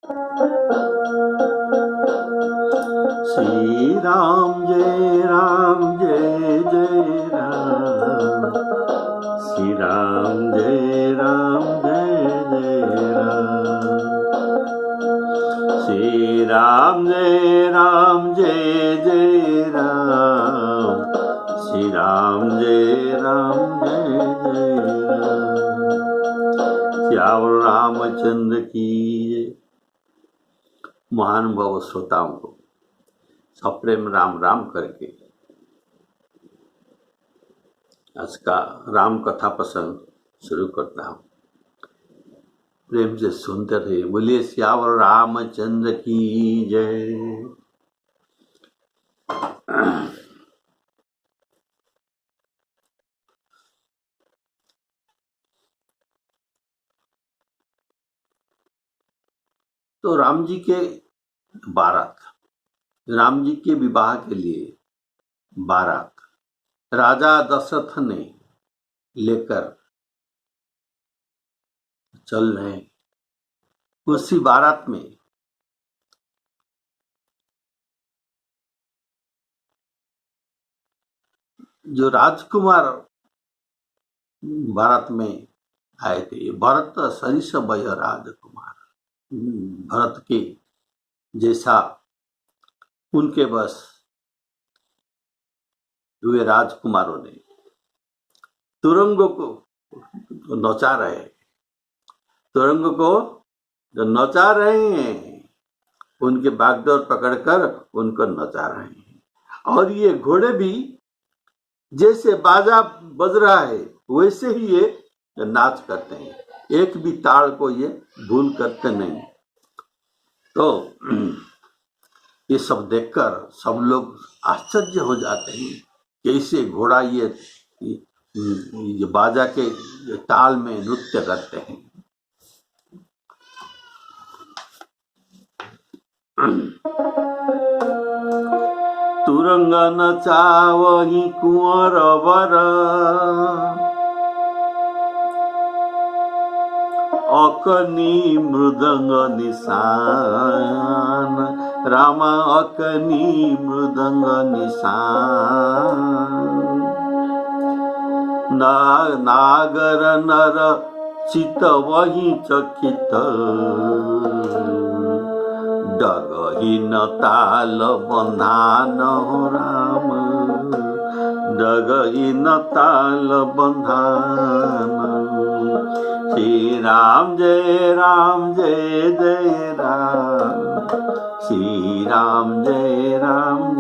श्री राम जय जय राम, श्री राम जय जय राम, श्री राम जय जय राम, श्री राम जय जय राम। श्यावर रामचंद्र की जय। महानुभाव श्रोताओं को सप्रेम राम राम करके आज का राम कथा प्रसंग शुरू करता हूँ। प्रेम से सुनते रहिए। बोलिए श्यावर रामचंद्र की जय। तो राम जी के बारात, राम जी के विवाह के लिए बारात राजा दशरथ ने लेकर चल रहे हैं। उसी बारात में जो राजकुमार बारात में आए थे, भरत सरिस वय राजकुमार, भरत के जैसा उनके बस हुए राजकुमारों ने तुरंग को नचा रहे, तुरंग को जो नचा रहे हैं, उनके बागडोर पकड़कर उनको नचा रहे हैं। और ये घोड़े भी जैसे बाजा बज रहा है वैसे ही ये नाच करते हैं, एक भी ताल को ये भूल करते नहीं। तो ये सब देखकर सब लोग आश्चर्य हो जाते हैं, कैसे घोड़ा ये बाजा के ताल में नृत्य करते हैं। तुरंग नचावही कुंवर वर, अकनी मृदंग निशान, राम अकनी मृदंग निशान। नागर नर चित वही चकित, डगही न ताल बंधान हो राम, डगही न ताल बंधान। श्री राम जय जय राम, श्री राम जय जय राम।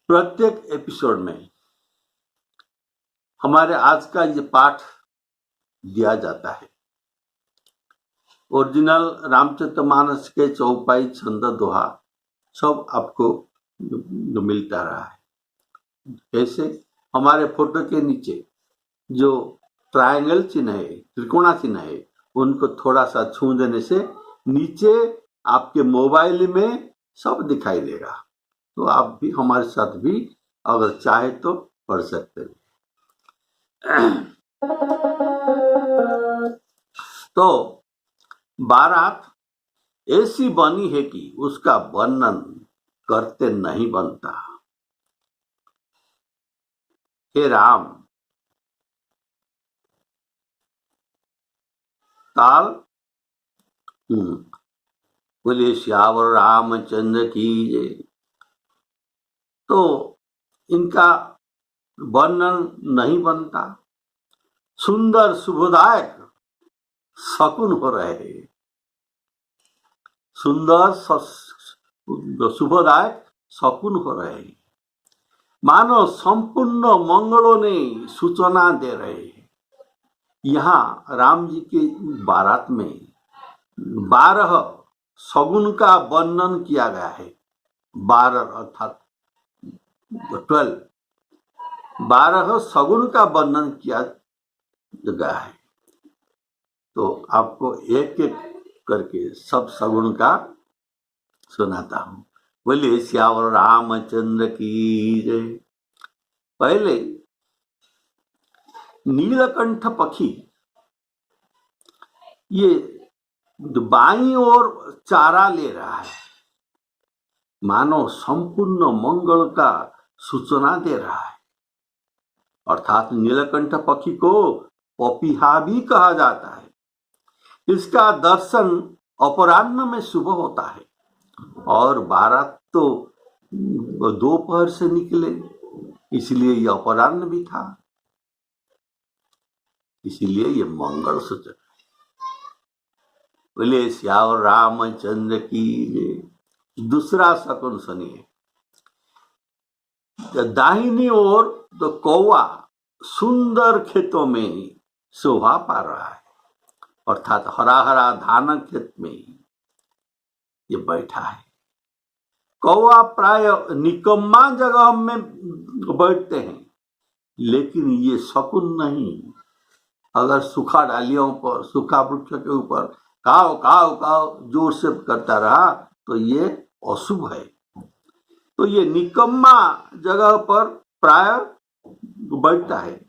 प्रत्येक एपिसोड में हमारे आज का ये पाठ दिया जाता है। ओरिजिनल रामचरितमानस के चौपाई, छंद, दोहा सब आपको मिलता रहा है। ऐसे हमारे फोटो के नीचे जो ट्रायंगल चिन्ह है, त्रिकोणा चिन्ह है, उनको थोड़ा सा छू देने से नीचे आपके मोबाइल में सब दिखाई देगा। तो आप भी हमारे साथ भी अगर चाहे तो पढ़ सकते हैं। तो बारात ऐसी बनी है कि उसका वर्णन करते नहीं बनता। हे राम, ताल बोले श्यावर रामचंद्र की जय। तो इनका वर्णन नहीं बनता। सुंदर शुभदायक शकुन हो रहे हैं, सुंदर शुभदायक शकुन हो रहे हैं, मानो संपूर्ण मंगलों ने सूचना दे रहे हैं। यहाँ राम जी के बारात में 12 शगुन का वर्णन किया गया है। 12 अर्थात 12 शगुन का वर्णन किया गया है। तो आपको एक एक करके सब शगुन का सुनाता हूँ। बोलिए श्यावर रामचंद्र की जय। पहले नीलकंठ पक्षी ये बाईं ओर चारा ले रहा है, मानो संपूर्ण मंगल का सूचना दे रहा है। अर्थात नीलकंठ पक्षी को पपीहा भी कहा जाता है। इसका दर्शन अपराह्न में सुबह होता है और बारात तो दोपहर से निकले, इसलिए यह अपराह्न भी था, इसीलिए ये मंगल सूचक है। बोले श्याम रामचंद्र की जय। दूसरा शकुन सुनिए। दाहिनी ओर तो कौवा सुंदर खेतों में शोभा पा रहा है, अर्थात हरा हरा धान खेत में ये बैठा है। कौवा प्राय निकम्मा जगह में बैठते हैं, लेकिन ये शकुन नहीं। अगर सूखा डालियों पर, सूखा वृक्ष के ऊपर काव काव काव जोर से करता रहा तो ये अशुभ है। तो ये निकम्मा जगह पर प्राय बैठता है,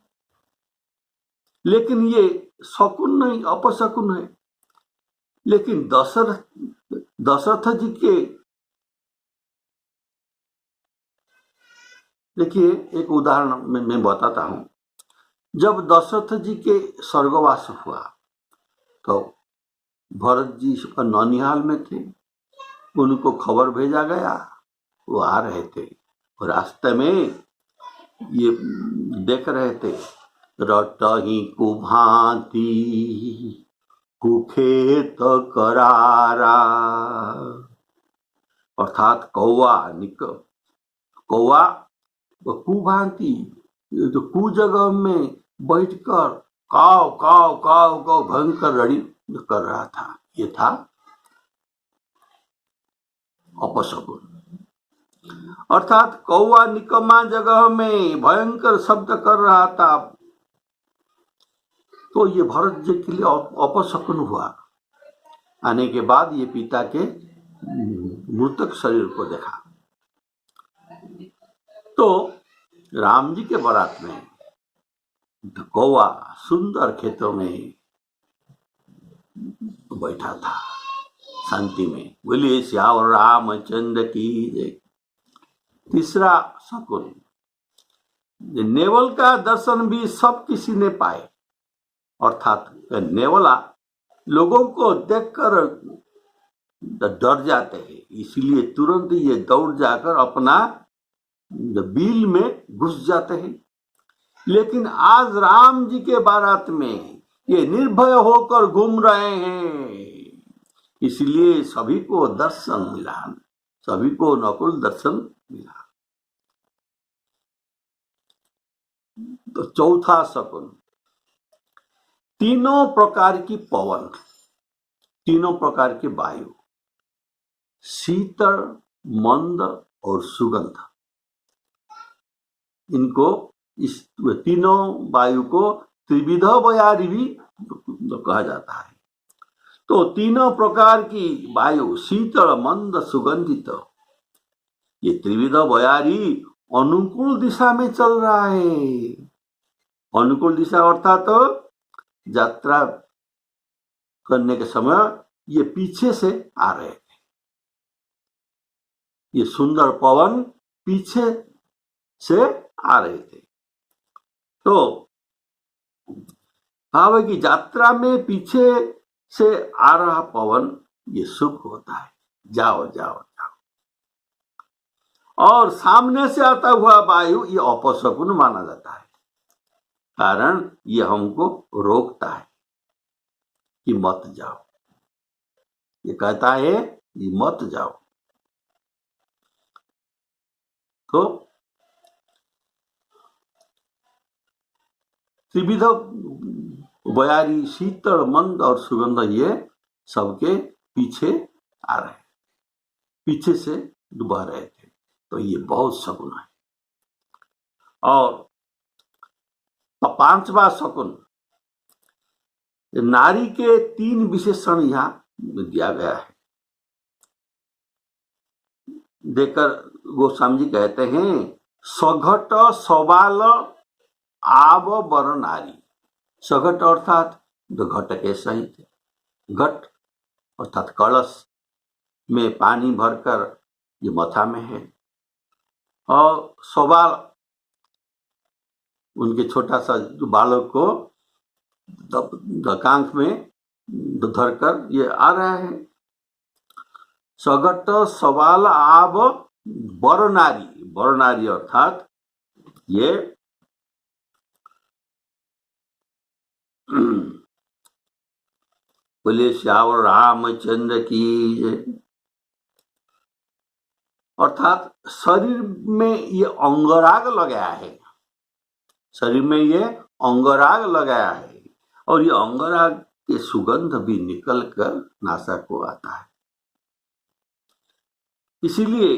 लेकिन ये शकुन नहीं, अपशकुन है। लेकिन दशरथ जी के, देखिए एक उदाहरण मैं बताता हूं। जब दशरथ जी के स्वर्गवास हुआ तो भरत जी नौनिहाल में थे, उनको खबर भेजा गया, वो आ रहे थे। रास्ते में ये देख रहे थे, रटही कुभांति कुखेत करारा, अर्थात कौवा कुभांति तो कु जगह में बैठकर काव काव काव काव भयंकर रड़ी कर रहा था। ये था अपशकुन। अर्थात कौवा निकम्मा जगह में भयंकर शब्द कर रहा था, तो ये भरत जी के लिए अपशकुन हुआ। आने के बाद ये पिता के मृतक शरीर को देखा। तो राम जी के बारात में कौवा सुंदर खेतों में बैठा था, शांति में। बोलिए श्याम रामचंद्र की जय। तीसरा शकुन, नेवल का दर्शन भी सब किसी ने पाए, अर्थात नेवला लोगों को देखकर डर जाते हैं, इसलिए तुरंत ये दौड़ जाकर अपना बिल में घुस जाते हैं। लेकिन आज राम जी के बारात में ये निर्भय होकर घूम रहे हैं, इसलिए सभी को दर्शन मिला, सभी को नकुल दर्शन मिला। तो चौथा शकुन, तीनों प्रकार की पवन, तीनों प्रकार की वायु, शीतल, मंद और सुगंध, इनको इस तीनों वायु को त्रिविध बयारी भी कहा जाता है। तो तीनों प्रकार की वायु, शीतल, मंद, सुगंधित, ये त्रिविध बयारी अनुकूल दिशा में चल रहा है। अनुकूल दिशा अर्थात तो यात्रा करने के समय ये पीछे से आ रहे थे, ये सुंदर पवन पीछे से आ रहे थे। तो भाव है कि यात्रा में पीछे से आ रहा पवन ये शुभ होता है, जाओ जाओ जाओ। और सामने से आता हुआ वायु ये अपशकुन माना जाता है, कारण ये हमको रोकता है कि मत जाओ, ये कहता है कि मत जाओ। तो त्रिविध बयारी, शीतल, मंद और सुगंध, ये सबके पीछे आ रहे, पीछे से डुबा रहे थे। तो ये बहुत शकुन है। और पांचवा शकुन, नारी के 3 विशेषण यहां दिया गया है। देकर गोस्वामी जी कहते हैं, सघट सवाल आव बर नारी। सघट अर्थात जो घट के सहित, घट अर्थात कलश में पानी भरकर ये मथा में है, और सवाल उनके छोटा सा जो बालक को कांख में धरकर ये आ रहा है। सघट सवाल आब बरनारी अर्थात ये बोले श्यावर रामचंद्र की, अर्थात शरीर में ये अंगराग लगाया है, शरीर में ये अंगराग लगाया है, और ये अंगराग के सुगंध भी निकल कर नासा को आता है। इसीलिए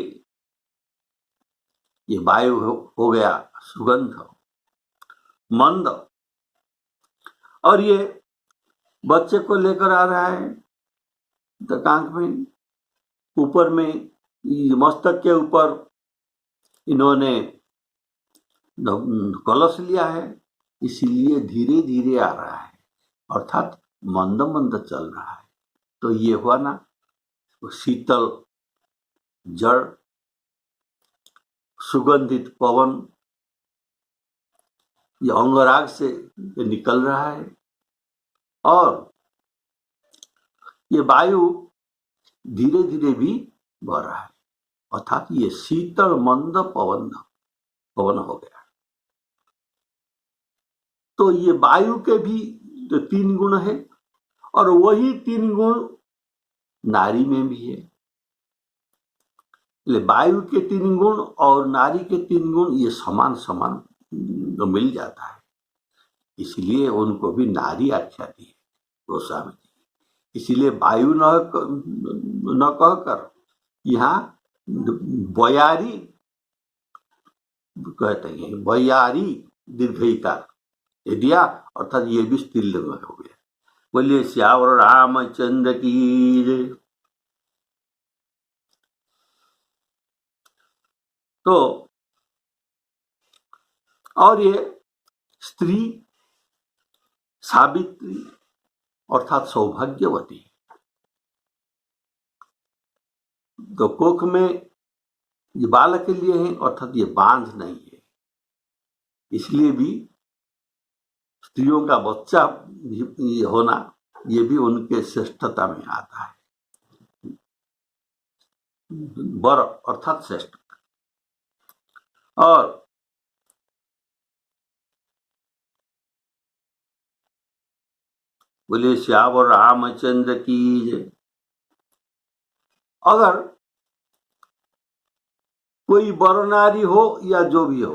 ये वायु हो गया सुगंध मंद, और ये बच्चे को लेकर आ रहा है कांख में, ऊपर में मस्तक के ऊपर इन्होंने कलश लिया है, इसीलिए धीरे धीरे आ रहा है, अर्थात मंद मंद चल रहा है। तो ये हुआ ना शीतल जड़, सुगंधित पवन, ये अंगराग से निकल रहा है, और ये वायु धीरे धीरे भी बढ़ रहा है, अर्थात ये शीतल मंद पवन हो गया। तो ये वायु के भी तो 3 गुण है, और वही 3 गुण नारी में भी है। वायु के 3 गुण और नारी के 3 गुण ये समान मिल जाता है, इसलिए उनको भी नारी आख्या दी है गोस्वामी जी। इसीलिए वायु न कहकर यहाँ बयारी कहते हैं, बयारी दीर्घिकार दिया, अर्थात ये भी स्त्रीलिंग हो गया। बोलिए श्यावर रामचंद्र की जय। तो और ये स्त्री सावित्री अर्थात सौभाग्यवती, तो कोख में ये बालक के लिए है, अर्थात ये बांझ नहीं है, इसलिए भी स्त्रियों का बच्चा होना ये भी उनके श्रेष्ठता में आता है। वर अर्थात श्रेष्ठ। और बोले श्यावर रामचंद्र की जय। अगर कोई वर नारी हो या जो भी हो,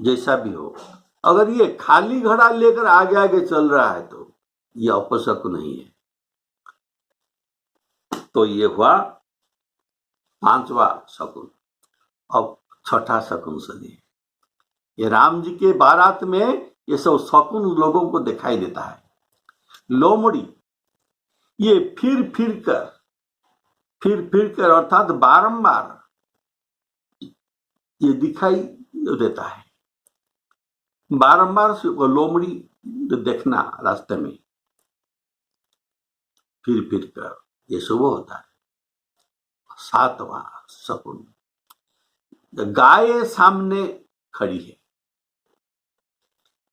जैसा भी हो, अगर ये खाली घड़ा लेकर आगे आगे चल रहा है तो ये अपशकुन नहीं है। तो ये हुआ 5वां शकुन। अब 6ठा शकुन सुनिए। ये राम जी के बारात में ये सब शकुन लोगों को दिखाई देता है। लोमड़ी ये फिर कर अर्थात बारंबार ये दिखाई देता है, बारंबार लोमड़ी देखना रास्ते में फिर कर ये शुभ होता है। 7वां शकुन, गाय सामने खड़ी है,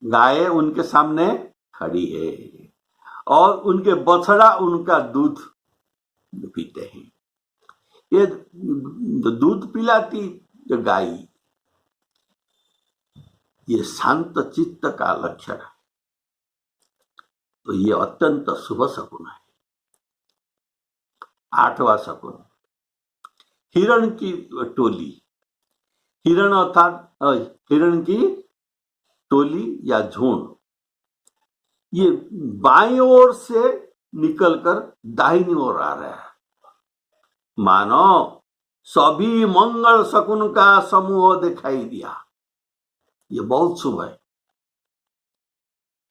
गाय उनके सामने खड़ी है और उनके बछड़ा उनका दूध पीते हैं। ये दूध पिलाती गाय ये शांत चित्त का लक्षण है, तो ये अत्यंत शुभ शकुन है। 8वां शकुन, हिरण की टोली, हिरण अर्थात हिरण की टोली या झुंड, ये बाईं ओर से निकलकर दाहिनी ओर आ रहा है। मानो सभी मंगल शकुन का समूह दिखाई दिया, ये बहुत शुभ है।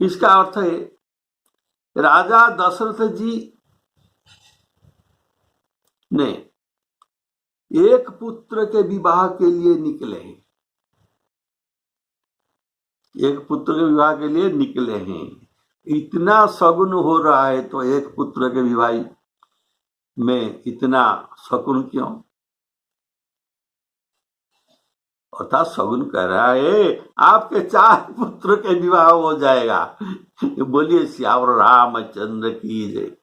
इसका अर्थ है राजा दशरथ जी ने एक पुत्र के विवाह के लिए निकले हैं, एक पुत्र के विवाह के लिए निकले हैं, इतना सगुन हो रहा है तो एक पुत्र के विवाह में इतना शकुन क्यों? अर्थात सगुन कह रहा है आपके 4 पुत्र के विवाह हो जाएगा। बोलिए सियावर रामचंद्र की जय।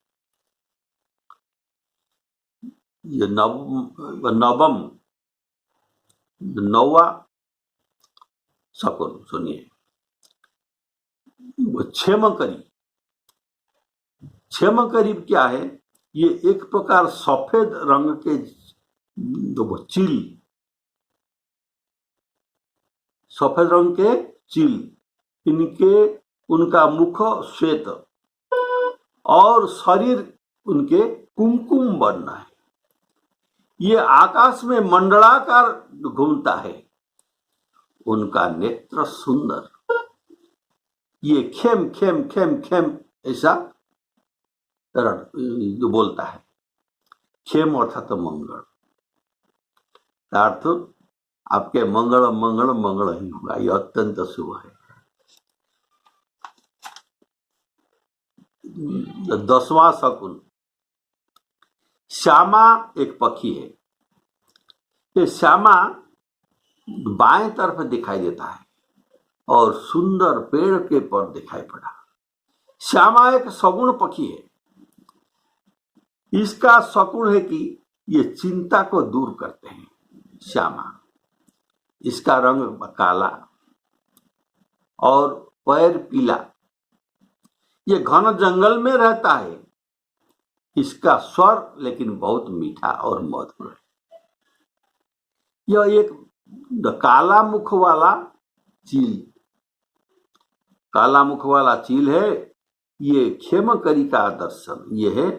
ये नवम 9वां शकुन सुनिए। क्षेम करीब, क्षेम करीब क्या है? ये एक प्रकार सफेद रंग के चील, सफेद रंग के चील, इनके उनका मुख श्वेत और शरीर उनके कुमकुम वर्ण है। ये आकाश में मंडलाकार घूमता है। उनका नेत्र सुंदर, ये खेम खेम खेम खेम ऐसा बोलता है। खेम अर्थात मंगल, अर्थ आपके मंगल मंगल मंगल ही होगा। ये अत्यंत शुभ है। 10वां शकुन, श्यामा एक पक्षी है। ये श्यामा बाएं तरफ दिखाई देता है और सुंदर पेड़ के पर दिखाई पड़ा। श्यामा एक सगुण पक्षी है। इसका शकुन है कि ये चिंता को दूर करते हैं। श्यामा, इसका रंग काला और पैर पीला। ये घन जंगल में रहता है। इसका स्वर लेकिन बहुत मीठा और मधुर है। यह एक काला मुख वाला चील, काला मुख वाला चील है। ये खेमकरी का दर्शन, ये है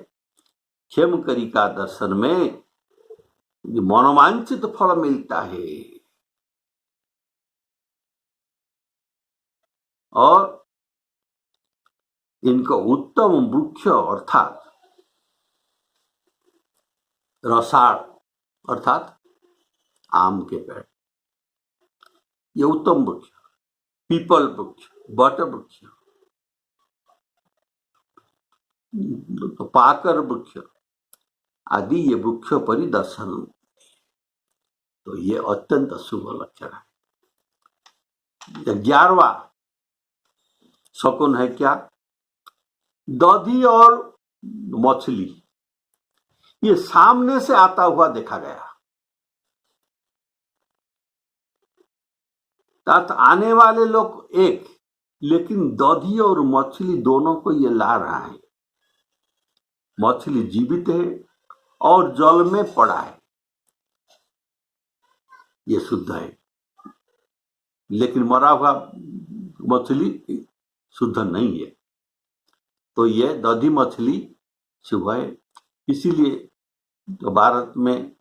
खेमकरी का दर्शन में मनोवांछित फल मिलता है। और इनको उत्तम वृक्ष अर्थात रसाल अर्थात आम के पेड़, ये उत्तम वृक्ष, पीपल वृक्ष, बट वृक्ष, पाकर वृक्ष आदि ये वृक्ष परिदर्शन, तो ये अत्यंत शुभ लक्षण है। 11वां शकुन है क्या? दधी और मछली, ये सामने से आता हुआ देखा गया। अर्थात आने वाले लोग एक, लेकिन दधी और मछली दोनों को ये ला रहा है। मछली जीवित है और जल में पड़ा है, ये शुद्ध है। लेकिन मरा हुआ मछली शुद्ध नहीं है, तो ये दधी मछली शुभ है। इसीलिए तो भारत में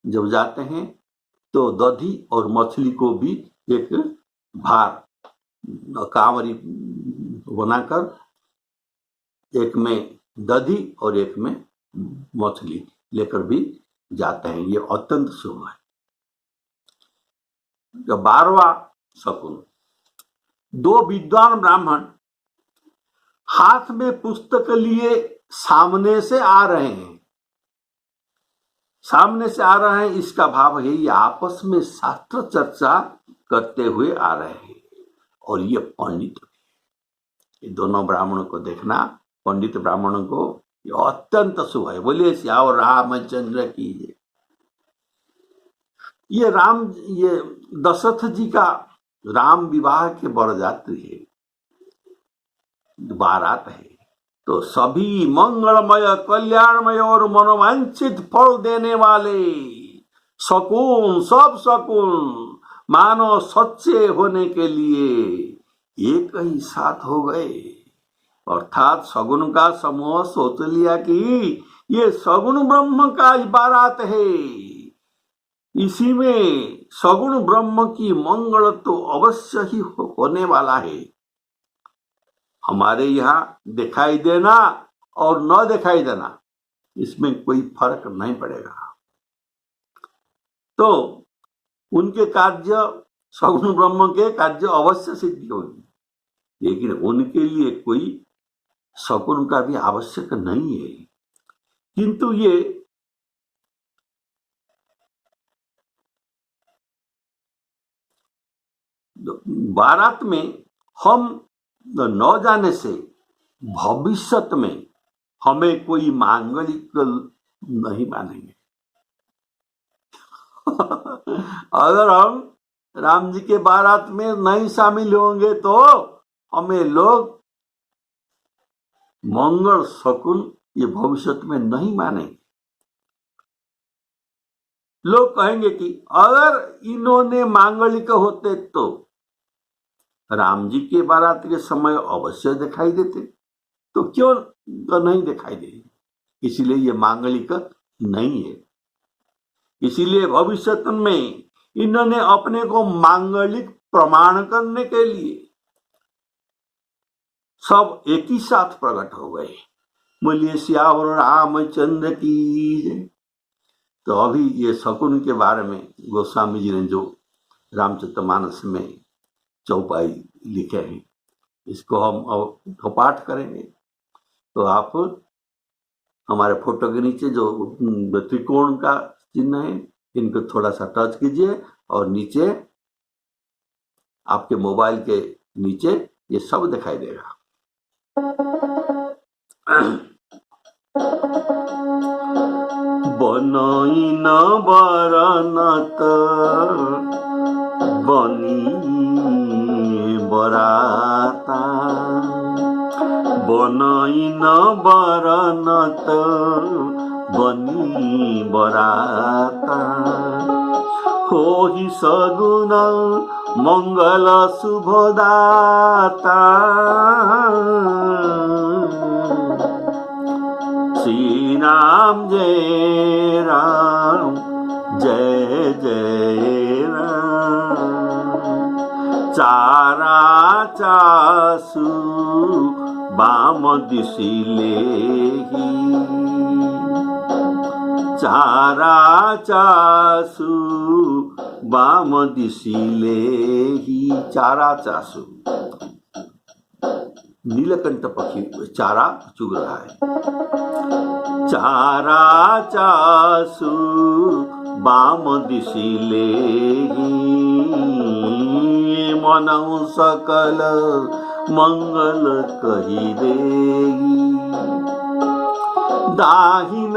जब जाते हैं तो दधी और मछली को भी एक भार कांवरी बनाकर, एक में दधी और एक में मछली लेकर भी जाते हैं। ये अत्यंत शुभ है। 12वां शकुन, 2 विद्वान ब्राह्मण हाथ में पुस्तक लिए सामने से आ रहे हैं। सामने से आ रहे हैं, इसका भाव है ये आपस में शास्त्र चर्चा करते हुए आ रहे हैं। और ये पंडित, ये दोनों ब्राह्मणों को देखना, पंडित ब्राह्मणों को, ये अत्यंत शुभ है। बोलिए सियावर रामचंद्र की जय। ये दशरथ जी का राम विवाह के बरयात्री है, बारात है। तो सभी मंगलमय, कल्याणमय और मनोवांछित फल देने वाले शकुन, सब शकुन मानो सच्चे होने के लिए एक ही साथ हो गए। अर्थात सगुन का समूह सोच लिया कि ये सगुन ब्रह्म का बारात है, इसी में सगुण ब्रह्म की मंगल तो अवश्य ही होने वाला है। हमारे यहाँ दिखाई देना और न दिखाई देना, इसमें कोई फर्क नहीं पड़ेगा। तो उनके कार्य, सगुण ब्रह्म के कार्य अवश्य सिद्धि होगी, लेकिन उनके लिए कोई शकुन का भी आवश्यक नहीं है, किंतु ये बारात में हम न जाने से भविष्य में हमें कोई मांगलिक नहीं मानेंगे। अगर हम राम जी के बारात में नहीं शामिल होंगे तो हमें लोग मंगल शकुन ये भविष्य में नहीं मानेंगे। लोग कहेंगे कि अगर इन्होंने मांगलिक होते तो राम जी के बारात के समय अवश्य दिखाई देते, तो क्यों नहीं दिखाई दे? इसलिए ये मांगलिक नहीं है। इसीलिए भविष्य में इन्होंने अपने को मांगलिक प्रमाण करने के लिए सब एक ही साथ प्रकट हो गए। बोलिए सियावर रामचंद्र की। तो अभी ये शकुन के बारे में गोस्वामी जी ने जो रामचरितमानस में चौपाई लिखे हैं, इसको हम अब पाठ करेंगे। तो आप हमारे फोटो के नीचे जो त्रिकोण का चिन्ह है, इनको थोड़ा सा टच कीजिए और नीचे आपके मोबाइल के नीचे ये सब दिखाई देगा। बनई न बरनत बनी बराता, बनई न बरनत बनी बराता, होहि सगुन मंगल शुभदाता, श्री राम जय राम जय जय राम, चारा चासु बाम दिशिले ही, चारा चासु बाम दिशिले ही। चारा चासु नीलकंठ पक्षी चारा चुग रहा है। चारा चासु बाम दिशिले मनऊ सकल मंगल कही देगी, दाहिन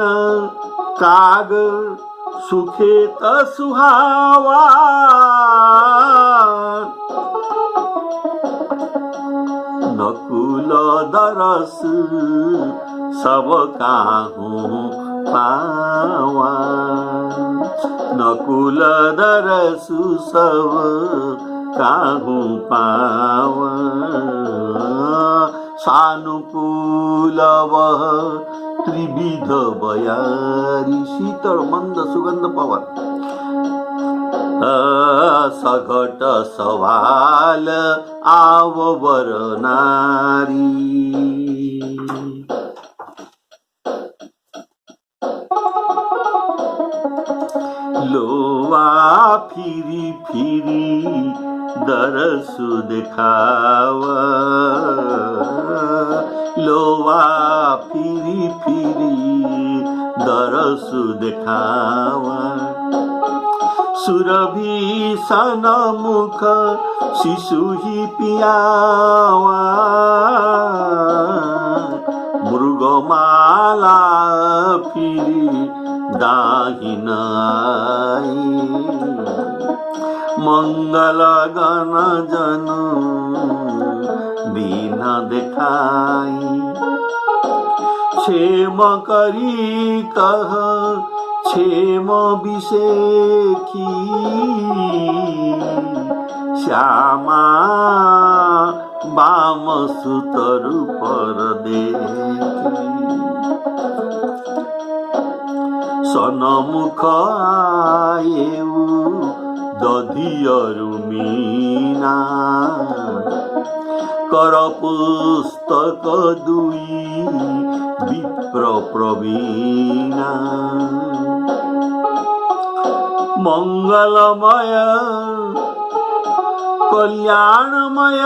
काग सुखेत सुहावा, नकुल दरस सब काहू पावा, नकुल दरस सब काहू पावा, सानुकूल वह त्रिविध बयारी, शीतल मंद सुगंध पवन, सघट सवाल आववर नारी, लोवा फिरी फिरी दरसु दिखावा, लोवा फिरी फिरी दरसु दिखावा, सुरभि सन मुख शिशु ही पियावा, मृगमाला फिरी दाहिन आई, मंगल गण जनु दीन दिखाई, क्षेम करी कह क्षेम विषेखी, श्यामा बाम सुतर पर देखी, सनमुख आयु दधियरु मीना, कर पुस्तक दुई विप्र प्रवीणा, मंगलमय कल्याणमय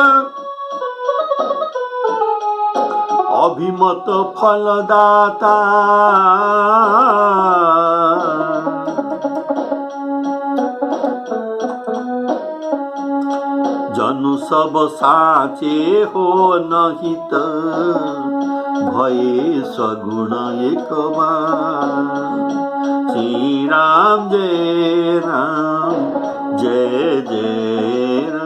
अभिमत फलदाता जनु सब साँचे हो नहीं त भये सगुण एक बार। श्री राम जय राम जय जय राम।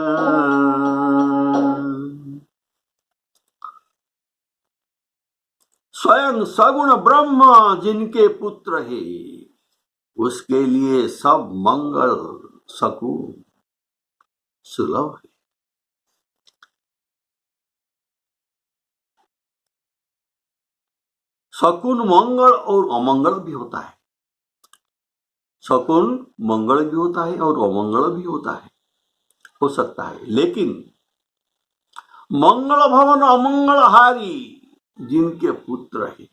स्वयं सगुण ब्रह्म जिनके पुत्र है, उसके लिए सब मंगल सकून सुलभ है। शकुन मंगल और अमंगल भी होता है, शकुन मंगल भी होता है और अमंगल भी होता है, हो सकता है। लेकिन मंगल भवन अमंगलहारी जिनके पुत्र है,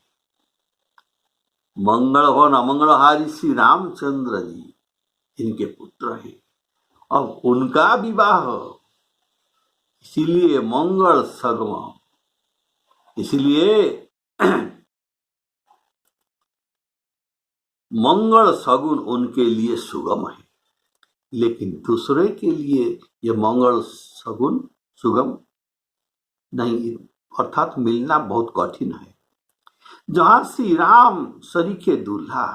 मंगल भवन अमंगलहारी श्री रामचंद्र जी इनके पुत्र है। अब उनका विवाह, इसीलिए मंगल सगम, इसलिए मंगल सगुन उनके लिए सुगम है। लेकिन दूसरे के लिए यह मंगल सगुन सुगम नहीं, अर्थात मिलना बहुत कठिन है। जहां श्री राम सरीखे दूल्हा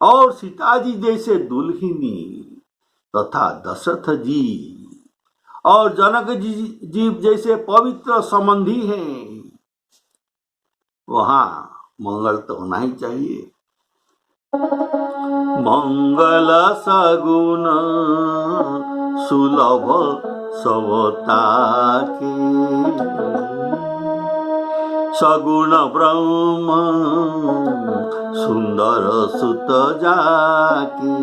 और सीता जी जैसे दुल्हिनी तथा दशरथ जी और जनक जी जैसे पवित्र संबंधी हैं, वहां मंगल तो होना ही चाहिए। मंगल सगुन सुलभ सबता के, सगुण ब्रह्म सुंदर सुत जाके।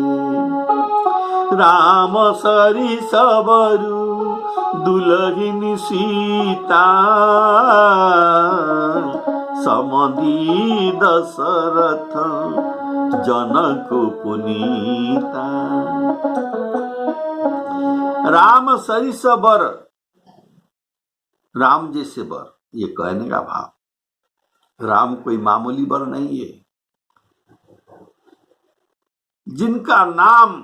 राम सरी सबरु दुलहिनी सीता, समधी दशरथ जनक पुनीता। राम सरिस बर, राम जैसे बर, ये कहने का भाव। राम कोई मामूली बर नहीं है, जिनका नाम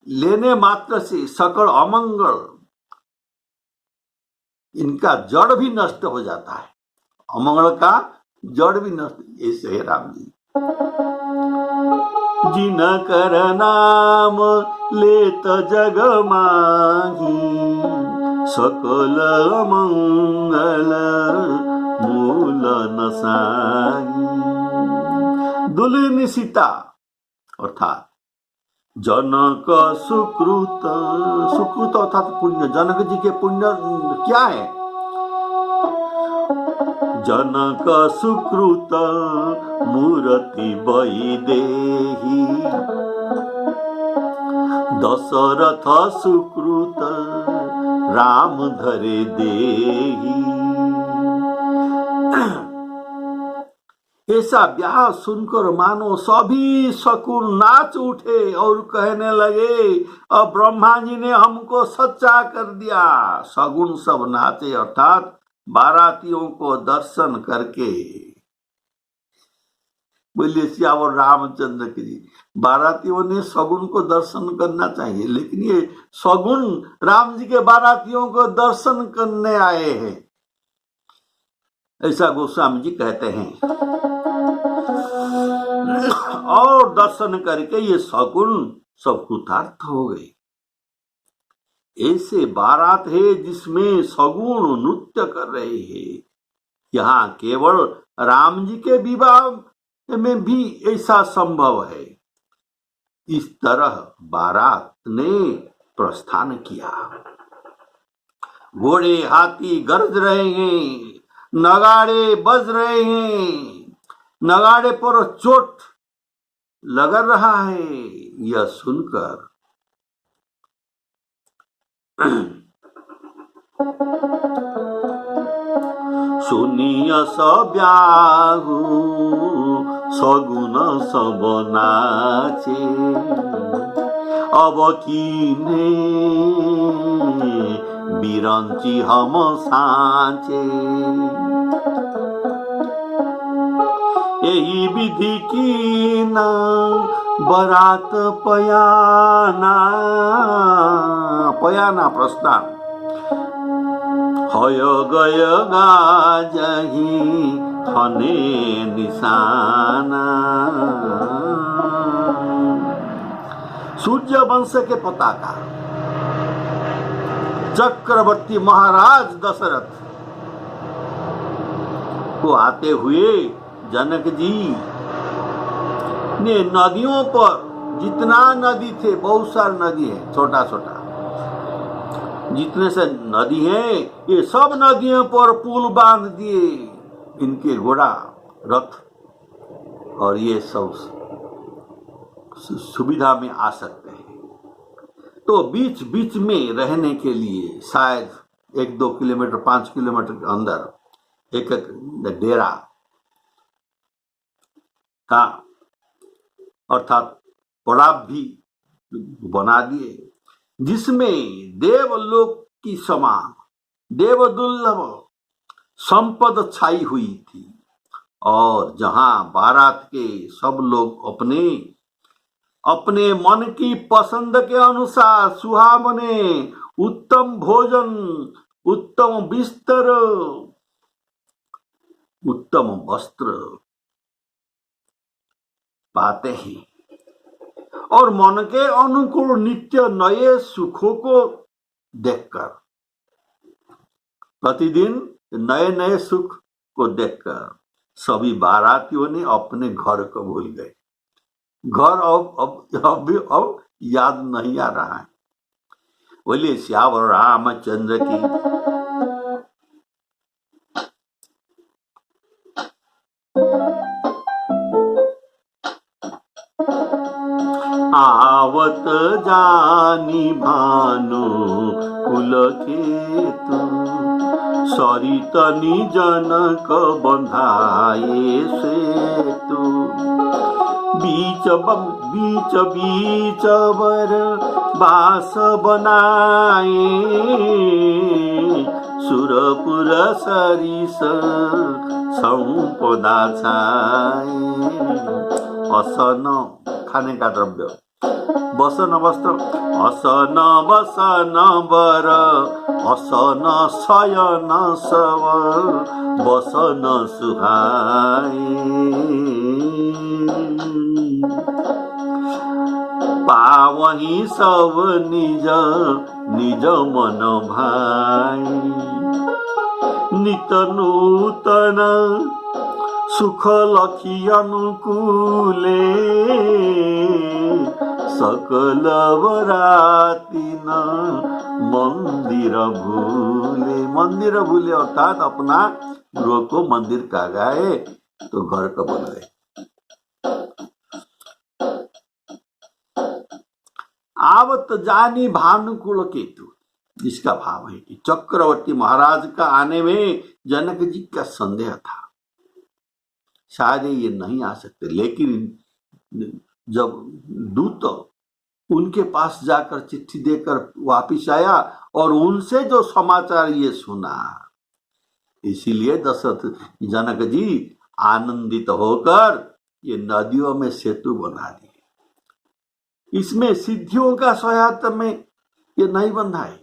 लेने मात्र से सकल अमंगल, इनका जड़ भी नष्ट हो जाता है। अमंगल का जड़ भी नष्ट, ऐसे है राम जी। जिनकर नाम लेत जग माही, सकल मंगल मूल नसाई। दुल्हन सीता अर्थात जनक सुकृत, सुकृत अर्थात पुण्य, जनक जी के पुण्य क्या है? जनक सुकृत मूर्ति वैदेही, दशरथ सुकृत राम धरे देही। ऐसा ब्याह सुनकर मानो सभी शकुन नाच उठे और कहने लगे, अब ब्रह्मा जी ने हमको सच्चा कर दिया। सगुन सब नाचे, अर्थात बारातियों को दर्शन करके। बोलिए सियावर रामचंद्र की जी। बारातियों ने सगुन को दर्शन करना चाहिए, लेकिन ये सगुन राम जी के बारातियों को दर्शन करने आए हैं, ऐसा गोस्वामी जी कहते हैं। और दर्शन करके ये सगुन सब कृतार्थ हो गए। ऐसे बारात है जिसमें सगुण नृत्य कर रहे हैं। यहाँ केवल राम जी के विवाह में भी ऐसा संभव है। इस तरह बारात ने प्रस्थान किया। घोड़े हाथी गरज रहे हैं, नगाड़े बज रहे हैं, नगाड़े पर चोट लग रहा है। यह सुनकर सुनिय सब्याहु सगुन सब नाचे, अब किने बिरंची हम साँचे। यही विधि की न बरात पयाना, पयाना प्रस्थान, हय गय गाजही हने निशाना। सूर्य वंश के पताका चक्रवर्ती महाराज दशरथ को आते हुए जनक जी ने नदियों पर, जितना नदी थे, बहुत सारी नदी है, छोटा छोटा जितने से नदी है, ये सब नदियों पर पुल बांध दिए, इनके घोड़ा रथ, और ये सब सुविधा में आ सकते हैं। तो बीच बीच में रहने के लिए शायद 1-2 किलोमीटर 5 किलोमीटर के अंदर एक डेरा था, अर्थात पड़ाव भी बना दिए, जिसमें देवलोक की समान देवदुर्लभ संपद छाई हुई थी, और जहां बारात के सब लोग अपने अपने मन की पसंद के अनुसार सुहावने उत्तम भोजन, उत्तम बिस्तर, उत्तम वस्त्र पाते हैं, और मन के अनुकूल नित्य नए सुखों को देखकर, प्रतिदिन नए नए सुख को देखकर सभी बारातियों ने अपने घर को भूल गए। घर अब याद नहीं आ रहा है। बोलिए श्यावर रामचंद्र की। आवत जानी भानु कुलकेतु, सरित निजनक बंधाए सेतु, बीच बीच वर बास बनाए, सुरपुर सरिस संपदा छाए। असन खाने का द्रव्य, बसन वस्त्र, असन बसन बर, असन शयन सव, बसन सुहाए। पावही सब निज निज मन भाई, नित नूतन सुख लखी अनुकूले, सकल बराती न मंदिर भूले। मंदिर भूले अर्थात अपना गृह को मंदिर कहा गए, तो घर का बन गए। आवत जानी भानुकुल केतु, जिसका भाव है कि चक्रवर्ती महाराज का आने में जनक जी का संदेह था, शायद ये नहीं आ सकते, लेकिन जब दूत उनके पास जाकर चिट्ठी देकर वापिस आया और उनसे जो समाचार ये सुना, इसीलिए दशरथ जनक जी आनंदित होकर ये नदियों में सेतु बना दिए। इसमें सिद्धियों का सहायता में ये नहीं बंधाए,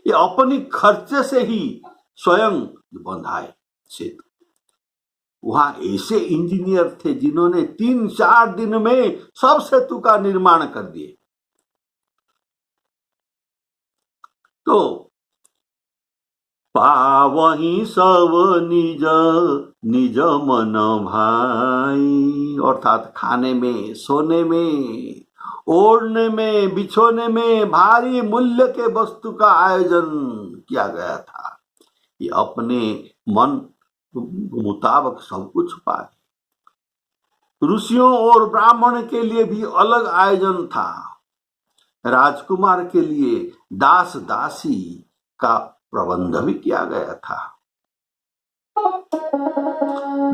ये अपनी खर्चे से ही स्वयं बंधाए सेतु। वहां ऐसे इंजीनियर थे जिन्होंने 3-4 दिन में सब सेतु का निर्माण कर दिए। तो पावही सब निज निज मन भाई, अर्थात खाने में, सोने में, ओढ़ने में, बिछोने में भारी मूल्य के वस्तु का आयोजन किया गया था। ये अपने मन मुताबिक सब कुछ पाए। ऋषियों और ब्राह्मण के लिए भी अलग आयोजन था। राजकुमार के लिए दास दासी का प्रबंध भी किया गया था।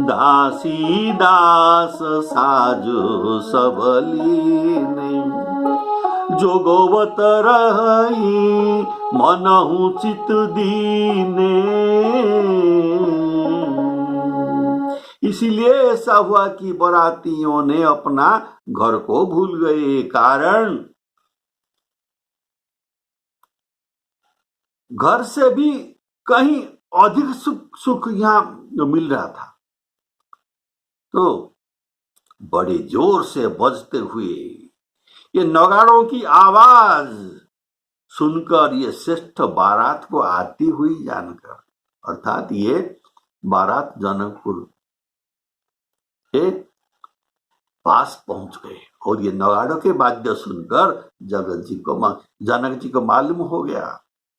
दासी दास साजो सबलीने, जोगवत रही मनहु चित दीने, इसीलिए ऐसा हुआ कि बारातियों ने अपना घर को भूल गए। कारण घर से भी कहीं अधिक सुख यहां मिल रहा था। तो बड़े जोर से बजते हुए ये नगाड़ों की आवाज सुनकर ये श्रेष्ठ बारात को आती हुई जानकर, अर्थात ये बारात जनकपुर के पास पहुंच गए और ये नगाड़ों के वाद्य सुनकर जनक जी को मालूम हो गया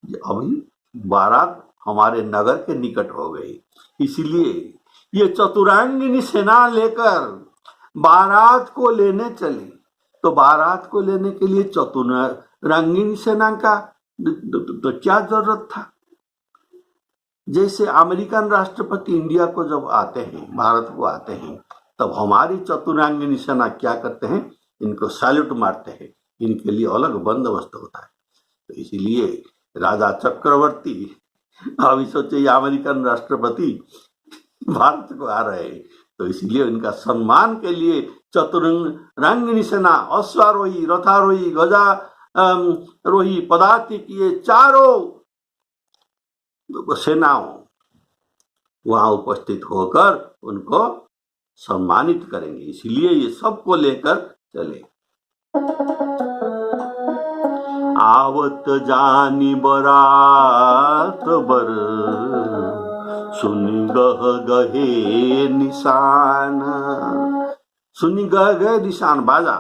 कि अभी बारात हमारे नगर के निकट हो गई। इसलिए ये चतुरांगिनी सेना लेकर बारात को लेने चले। तो बारात को लेने के लिए चतुरांगिनी सेना का तो क्या जरूरत था? जैसे अमेरिकन राष्ट्रपति इंडिया को जब आते हैं, भारत को आते हैं, तब हमारी चतुरांगिनी सेना क्या करते हैं? इनको सैल्यूट मारते हैं। इनके लिए अलग बंदोबस्त होता है। तो इसीलिए राजा चक्रवर्ती अभी सोचे अमेरिकन राष्ट्रपति भारत को आ रहे हैं, तो इसलिए इनका सम्मान के लिए चतुरंगिनी सेना, अश्वारोही, रथारोही, गजारोही, पदाति किए चारों सेनाओं वहां उपस्थित होकर उनको सम्मानित करेंगे। इसलिए ये सबको लेकर चले। आवत जानी बरात बर, सुन गह गहे निशान। सुनी गह गए निशान बाजा,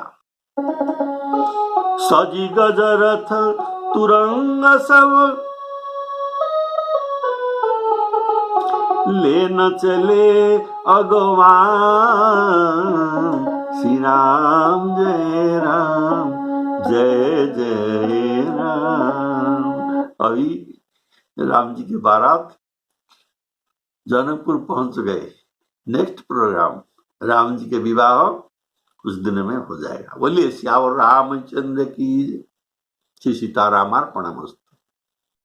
सजी गजरथ तुरंग सब, लेन चले अगवान। श्री राम जय राम, जय जय राम। अभी राम जी की बारात जनकपुर पहुंच गए। नेक्स्ट प्रोग्राम राम जी के विवाह कुछ दिन में हो जाएगा। बोलिए सियावर रामचंद्र की। श्री सीतारामार्पणमस्तु।